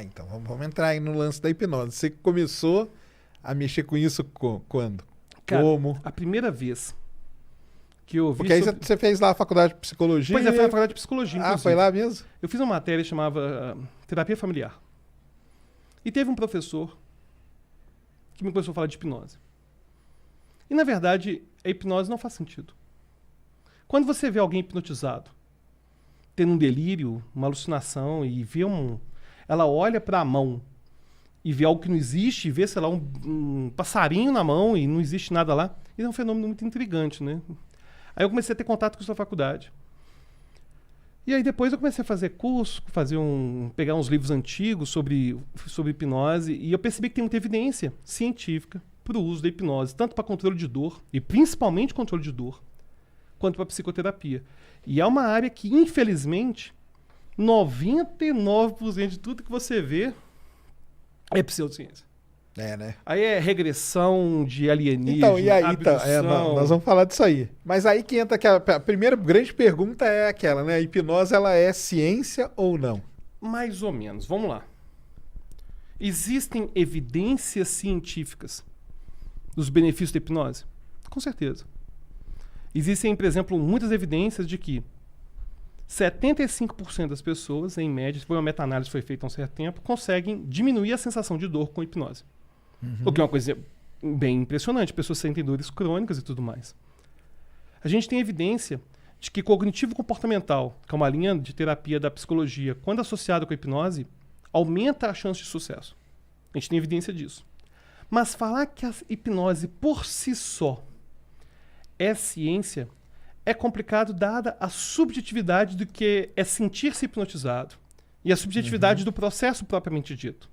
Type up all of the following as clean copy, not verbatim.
Então vamos entrar aí no lance da hipnose. Você começou a mexer com isso quando? Cara, Como? a primeira vez que eu ouvi Porque aí você fez lá a faculdade de psicologia. Pois é, foi na faculdade de psicologia, Ah, foi lá mesmo? Eu fiz uma matéria que chamava Terapia Familiar. E teve um professor que me começou a falar de hipnose. E, na verdade, a hipnose não faz sentido. Quando você vê alguém hipnotizado, tendo um delírio, uma alucinação, e vê ela olha para a mão e vê algo que não existe, e vê, sei lá, um passarinho na mão e não existe nada lá, isso é um fenômeno muito intrigante, né? Aí eu comecei a ter contato com isso na faculdade. E aí depois eu comecei a fazer curso, pegar uns livros antigos sobre hipnose, e eu percebi que tem muita evidência científica para o uso da hipnose, tanto para controle de dor, e principalmente controle de dor, quanto para psicoterapia. E é uma área que, infelizmente, 99% de tudo que você vê é pseudociência. É, né? Aí é regressão de alienígena, Então, e aí, abdução. nós vamos falar disso aí. Mas aí que entra a primeira grande pergunta é aquela, né? A hipnose, ela é ciência ou não? Mais ou menos. Vamos lá. Existem evidências científicas dos benefícios da hipnose? Com certeza. Existem, por exemplo, muitas evidências de que 75% das pessoas, em média, foi uma meta-análise que foi feita há um certo tempo, conseguem diminuir a sensação de dor com hipnose. O que é uma coisa bem impressionante. Pessoas sentem dores crônicas e tudo mais. A gente tem evidência de que cognitivo-comportamental, que é uma linha de terapia da psicologia, quando associada com a hipnose, aumenta a chance de sucesso. A gente tem evidência disso. Mas falar que a hipnose por si só é ciência é complicado, dada a subjetividade do que é sentir-se hipnotizado e a subjetividade do processo propriamente dito.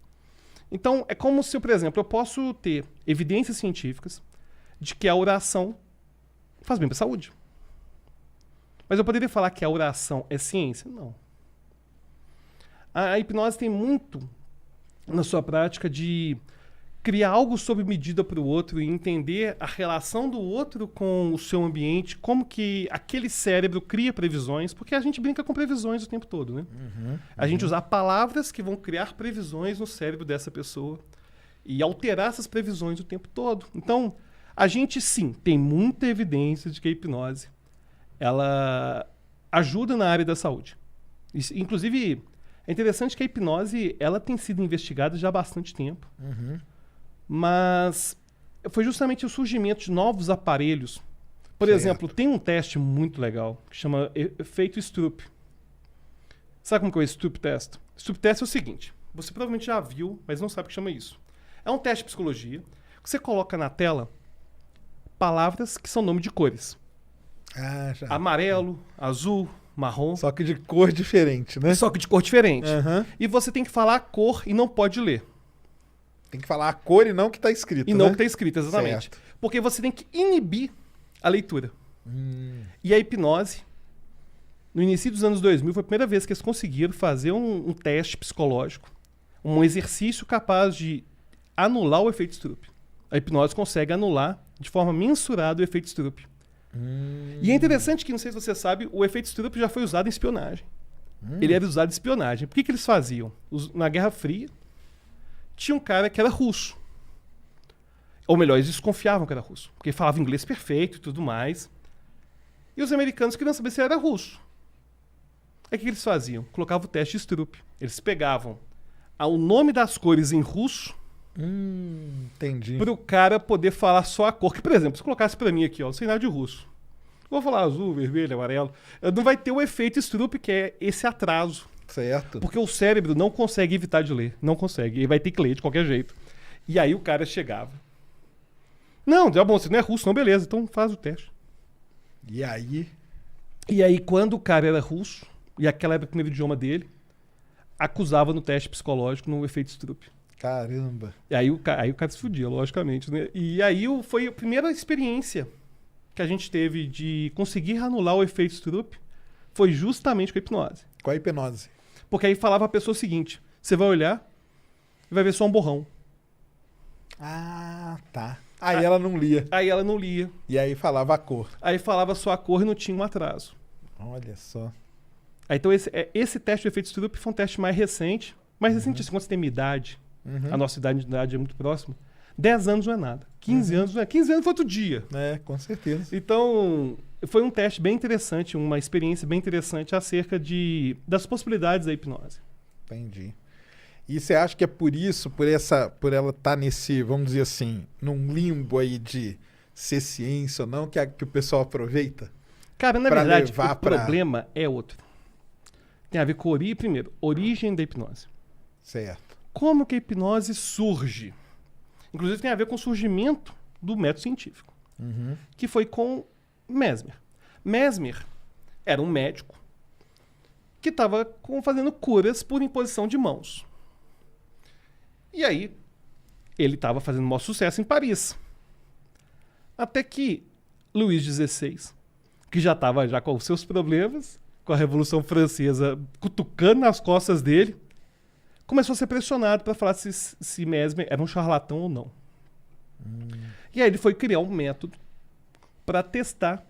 Então, é como se, por exemplo, eu posso ter evidências científicas de que a oração faz bem para a saúde. Mas eu poderia falar que a oração é ciência? Não. A hipnose tem muito na sua prática de criar algo sob medida para o outro e entender a relação do outro com o seu ambiente, como que aquele cérebro cria previsões, porque a gente brinca com previsões o tempo todo, né? A gente usar palavras que vão criar previsões no cérebro dessa pessoa e alterar essas previsões o tempo todo. Então, a gente sim tem muita evidência de que a hipnose ela ajuda na área da saúde. Inclusive, é interessante que a hipnose ela tem sido investigada já há bastante tempo. Mas foi justamente o surgimento de novos aparelhos. Por exemplo, tem um teste muito legal que chama efeito Stroop. Sabe como que é o Stroop Test? Stroop Test é o seguinte, você provavelmente já viu, mas não sabe o que chama isso. É um teste de psicologia que você coloca na tela palavras que são nome de cores. Ah, já. Amarelo, azul, marrom. Só que de cor diferente, né? Só que de cor diferente. E você tem que falar a cor e não pode ler. Tem que falar a cor e não o que está escrito, E não o que está escrito, exatamente. Certo. Porque você tem que inibir a leitura. E a hipnose, no início dos anos 2000, foi a primeira vez que eles conseguiram fazer um teste psicológico, um exercício capaz de anular o efeito Stroop. A hipnose consegue anular de forma mensurada o efeito Stroop. E é interessante que, não sei se você sabe, o efeito Stroop já foi usado em espionagem. Ele era usado em espionagem. Por que eles faziam? Na Guerra Fria, tinha um cara que era russo. Ou melhor, eles desconfiavam que era russo, porque ele falava inglês perfeito e tudo mais. E os americanos queriam saber se ele era russo. Aí o que eles faziam? Colocavam o teste Stroop. Eles pegavam o nome das cores em russo Entendi. para o cara poder falar só a cor. Que, por exemplo, se colocasse para mim aqui, ó, sem nada de russo, eu vou falar azul, vermelho, amarelo, não vai ter o efeito Stroop, que é esse atraso. Certo. Porque o cérebro não consegue evitar de ler. Não consegue. Ele vai ter que ler de qualquer jeito. E aí o cara chegava. Não, bom, você não é russo, não, beleza. Então faz o teste. E aí? E aí, quando o cara era russo, e aquela era o primeiro idioma dele, acusava no teste psicológico no efeito Stroop. Caramba. E aí o cara se fudia, logicamente, né? E aí foi a primeira experiência que a gente teve de conseguir anular o efeito Stroop foi justamente com a hipnose. Qual a hipnose? Porque aí falava a pessoa o seguinte, você vai olhar e vai ver só um borrão. Ah, tá. Aí ela não lia. Aí ela não lia. E aí falava a cor. Aí falava só a cor e não tinha um atraso. Olha só. Aí, então esse teste de efeito Stroop foi um teste mais recente, Mas recentemente, quando você tem minha idade, Uhum. a nossa idade é muito próxima, 10 anos não é nada. 15 anos não é. 15 anos foi outro dia. É, com certeza. Então, foi um teste bem interessante, uma experiência bem interessante acerca das possibilidades da hipnose. Entendi. E você acha que é por isso, por ela estar nesse, vamos dizer assim, num limbo aí de ser ciência ou não, que o pessoal aproveita? Cara, na Pra verdade, levar o pra- problema é outro. Tem a ver com primeiro, origem da hipnose. Certo. Como que a hipnose surge? Inclusive tem a ver com o surgimento do método científico, Uhum. que foi com Mesmer. Mesmer era um médico que estava fazendo curas por imposição de mãos. E aí, ele estava fazendo o maior sucesso em Paris. Até que Luís XVI, que já estava já com os seus problemas, com a Revolução Francesa cutucando nas costas dele, começou a ser pressionado para falar se Mesmer era um charlatão ou não. E aí ele foi criar um método para testar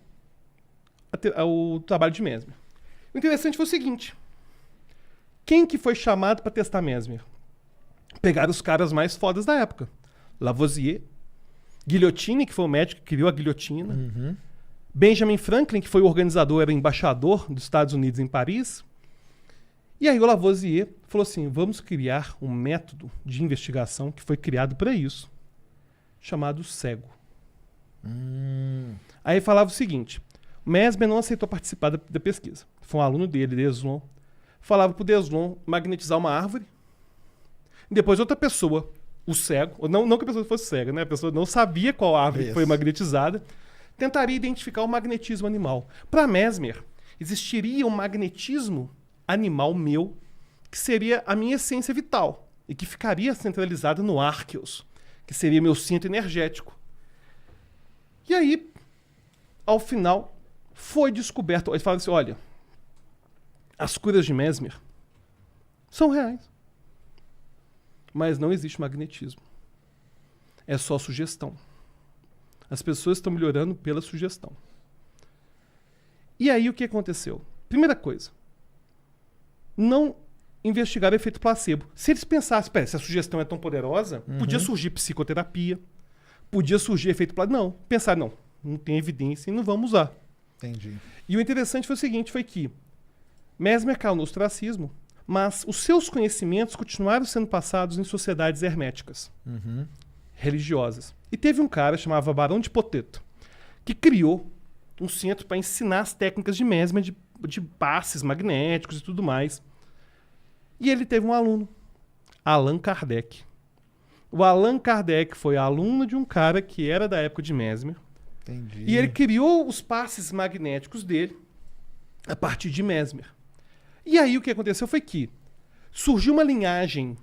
o trabalho de Mesmer. O interessante foi o seguinte: quem que foi chamado para testar Mesmer? Pegaram os caras mais fodas da época. Lavoisier, Guillotine, que foi o médico que criou a guilhotina, Uhum. Benjamin Franklin, que foi o organizador, era embaixador dos Estados Unidos em Paris. E aí o Lavoisier falou assim, vamos criar um método de investigação que foi criado para isso, chamado cego. Aí falava o seguinte, Mesmer não aceitou participar da pesquisa. Foi um aluno dele, Deslon. Falava pro Deslon magnetizar uma árvore. Depois outra pessoa, o cego, não que a pessoa fosse cega, né? A pessoa não sabia qual árvore Isso. foi magnetizada, tentaria identificar o magnetismo animal. Para Mesmer, existiria um magnetismo animal meu, que seria a minha essência vital, e que ficaria centralizada no Arqueus, que seria meu cinto energético. E aí, ao final, foi descoberto. Ele fala assim, olha, as curas de Mesmer são reais. Mas não existe magnetismo. É só sugestão. As pessoas estão melhorando pela sugestão. E aí o que aconteceu? Primeira coisa, não investigar o efeito placebo. Se eles pensassem, pera, se a sugestão é tão poderosa, podia surgir psicoterapia, podia surgir efeito placebo. Não, pensaram, não tem evidência e não vamos usar. Entendi. E o interessante foi o seguinte, foi que Mesmer caiu no ostracismo, mas os seus conhecimentos continuaram sendo passados em sociedades herméticas, religiosas. E teve um cara chamado Barão de Poteto, que criou um centro para ensinar as técnicas de Mesmer, de passes magnéticos e tudo mais. E ele teve um aluno, Allan Kardec. O Allan Kardec foi aluno de um cara que era da época de Mesmer. Entendi. E ele criou os passes magnéticos dele a partir de Mesmer. E aí o que aconteceu foi que surgiu uma linhagem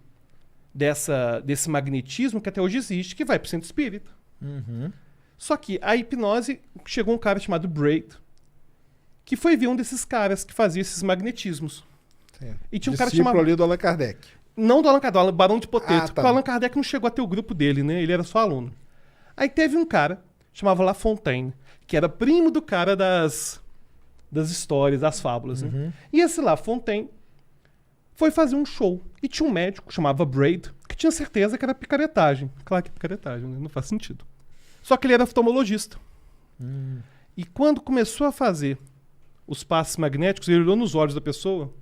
desse magnetismo que até hoje existe, que vai para o centro espírita. Só que a hipnose, chegou um cara chamado Braid, que foi ver um desses caras que fazia esses magnetismos. Certo. E tinha um cara Discípulo chamado... ali do Allan Kardec. Não do Allan Kardec, do Barão de Poteto. Ah, tá. Porque o Allan Kardec não chegou a ter o grupo dele, né? Ele era só aluno. Aí teve um cara, chamava La Fontaine, que era primo do cara das histórias, das fábulas, né? E esse La Fontaine foi fazer um show. E tinha um médico, chamava Braid, que tinha certeza que era picaretagem. Claro que é picaretagem, né? Não faz sentido. Só que ele era oftalmologista. E quando começou a fazer os passes magnéticos, ele olhou nos olhos da pessoa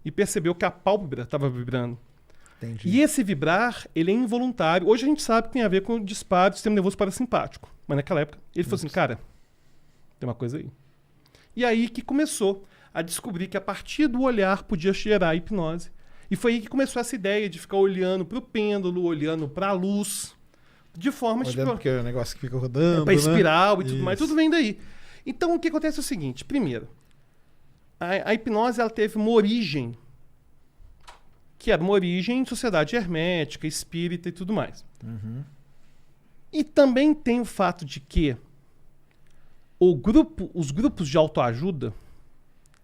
e percebeu que a pálpebra estava vibrando. Entendi. E esse vibrar, ele é involuntário. Hoje a gente sabe que tem a ver com o disparo do sistema nervoso parasimpático. Mas naquela época, ele falou assim, cara, tem uma coisa aí. E aí que começou a descobrir que a partir do olhar podia gerar a hipnose. E foi aí que começou essa ideia de ficar olhando para o pêndulo, olhando para a luz, de forma Olhando porque é o negócio que fica rodando, para né? espiral e tudo mais, Isso. tudo vem daí. Então o que acontece é o seguinte, primeiro, a hipnose ela teve uma origem, que era uma origem em sociedade hermética, espírita e tudo mais. E também tem o fato de que os grupos de autoajuda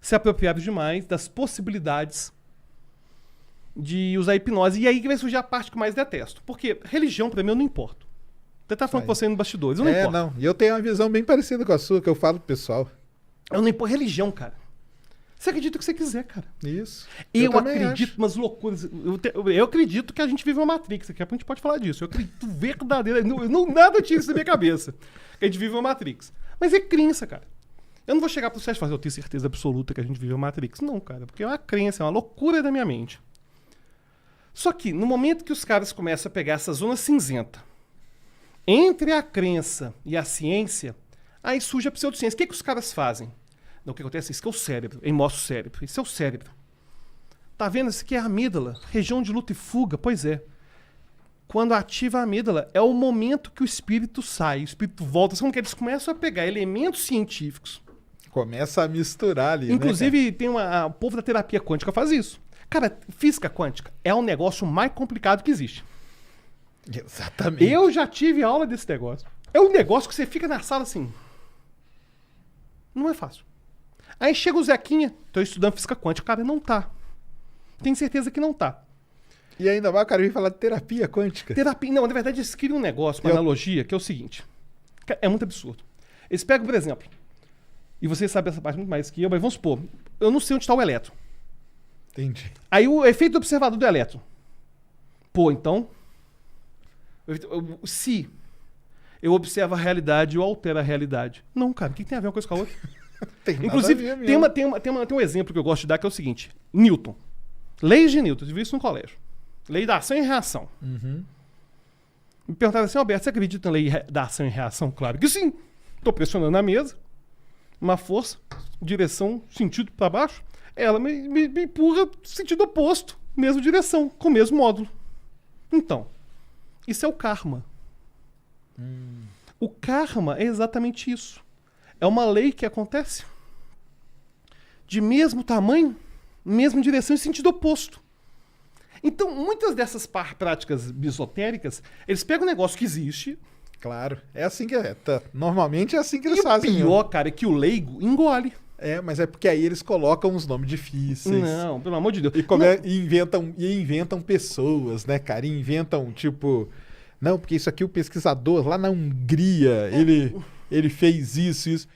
se apropriaram demais das possibilidades de usar hipnose. E aí que vai surgir a parte que eu mais detesto. Porque religião, pra mim, eu não importo. Você tá falando com você nos bastidores, eu não importo. Não. E eu tenho uma visão bem parecida com a sua, que eu falo pro pessoal. Eu não importo. Religião, cara. Você acredita o que você quiser, cara. Isso. Eu também acredito acho. umas loucuras. Eu acredito que a gente vive uma Matrix. Daqui a pouco a gente pode falar disso. Eu acredito verdadeiro. Nada tira isso da minha cabeça. Que a gente vive uma Matrix. Mas é crença, cara. Eu não vou chegar pro site e falar, eu tenho certeza absoluta que a gente vive uma Matrix. Não, cara. Porque é uma crença, é uma loucura da minha mente. Só que, no momento que os caras começam a pegar essa zona cinzenta entre a crença e a ciência, aí surge a pseudociência. O que os caras fazem? Não, o que acontece? Isso que é o cérebro. Aí mostra o cérebro. Isso é o cérebro. Tá vendo? Isso aqui é a amígdala. Região de luta e fuga. Pois é. Quando ativa a amígdala, é o momento que o espírito sai. O espírito volta. Como que eles começam a pegar elementos científicos. Começa a misturar ali, Inclusive, tem o povo da terapia quântica faz isso. Cara, física quântica é um negócio mais complicado que existe. Exatamente. Eu já tive aula desse negócio. É um negócio que você fica na sala assim. Não é fácil. Aí chega o Zequinha, tô estudando física quântica. Cara, não tá. Tenho certeza que não tá. E ainda mais o cara vem falar de terapia quântica. Terapia. Não, na verdade, eles criam um negócio, uma analogia, que é o seguinte. É muito absurdo. Eles pegam, por exemplo, e vocês sabem essa parte muito mais que eu, mas vamos supor, eu não sei onde está o elétron. Entendi. Aí o efeito do observador do elétron. Pô, então. Se eu observo a realidade, eu altero a realidade. Não, cara, o que tem a ver uma coisa com a outra? Tem nada Inclusive, a ver mesmo. tem um exemplo que eu gosto de dar que é o seguinte: Newton. Leis de Newton, eu vi isso no colégio. Lei da ação e reação. Uhum. Me perguntaram assim, Alberto, você acredita na lei da ação e reação? Claro que sim. Estou pressionando a mesa, uma força, direção, sentido para baixo, ela me empurra sentido oposto, mesma direção, com o mesmo módulo. Então, isso é o karma. O karma é exatamente isso. É uma lei que acontece de mesmo tamanho, mesma direção e sentido oposto. Então, muitas dessas práticas bisotéricas, eles pegam um negócio que existe. Claro. É assim que é. Normalmente é assim que E eles o fazem. pior, cara, é que o leigo engole. É, mas é porque aí eles colocam uns nomes difíceis. Não, pelo amor de Deus. E inventam pessoas, né, cara? E inventam, tipo... Não, porque isso aqui o pesquisador lá na Hungria, ele fez isso.